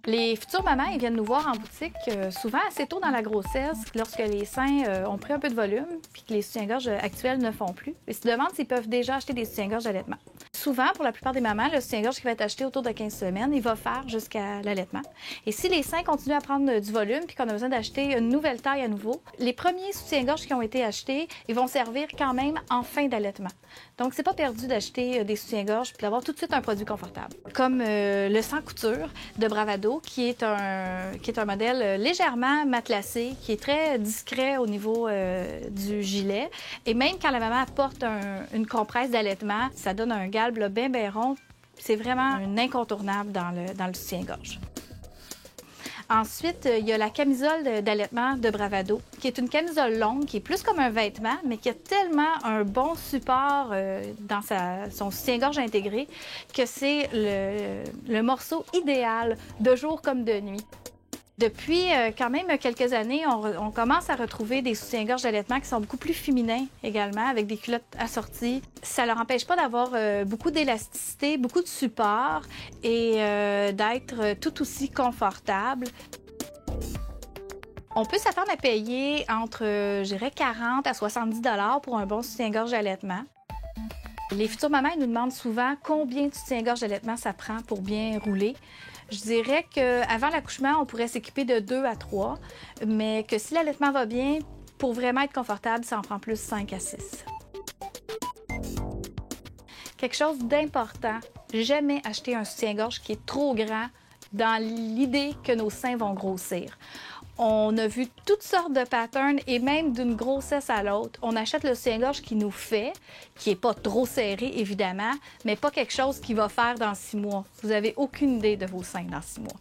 Les futures mamans, ils viennent nous voir en boutique souvent assez tôt dans la grossesse, lorsque les seins ont pris un peu de volume puis que les soutiens-gorge actuels ne font plus. Ils se demandent s'ils peuvent déjà acheter des soutiens-gorge d'allaitement. Souvent, pour la plupart des mamans, le soutien-gorge qui va être acheté autour de 15 semaines, il va faire jusqu'à l'allaitement. Et si les seins continuent à prendre du volume puis qu'on a besoin d'acheter une nouvelle taille à nouveau, les premiers soutiens-gorge qui ont été achetés, ils vont servir quand même en fin d'allaitement. Donc, c'est pas perdu d'acheter des soutiens-gorge puis d'avoir tout de suite un produit confortable. Comme le sans couture de Bravado, qui est un modèle légèrement matelassé, qui est très discret au niveau du gilet. Et même quand la maman porte une compresse d'allaitement, ça donne un galbe bien rond. C'est vraiment un incontournable dans le soutien-gorge. Ensuite, il y a la camisole d'allaitement de Bravado, qui est une camisole longue, qui est plus comme un vêtement, mais qui a tellement un bon support dans son soutien-gorge intégré que c'est le morceau idéal de jour comme de nuit. Depuis quand même quelques années, on commence à retrouver des soutiens-gorge d'allaitement qui sont beaucoup plus féminins également, avec des culottes assorties. Ça leur empêche pas d'avoir beaucoup d'élasticité, beaucoup de support et d'être tout aussi confortable. On peut s'attendre à payer entre, je dirais, 40 à 70 $ pour un bon soutien-gorge d'allaitement. Les futures mamans nous demandent souvent combien de soutien-gorge d'allaitement ça prend pour bien rouler. Je dirais qu'avant l'accouchement, on pourrait s'équiper de 2 à 3, mais que si l'allaitement va bien, pour vraiment être confortable, ça en prend plus 5 à 6. Quelque chose d'important, jamais acheter un soutien-gorge qui est trop grand dans l'idée que nos seins vont grossir. On a vu toutes sortes de patterns et même d'une grossesse à l'autre. On achète le soutien-gorge qui nous fait, qui n'est pas trop serré évidemment, mais pas quelque chose qui va faire dans 6 mois. Vous n'avez aucune idée de vos seins dans 6 mois.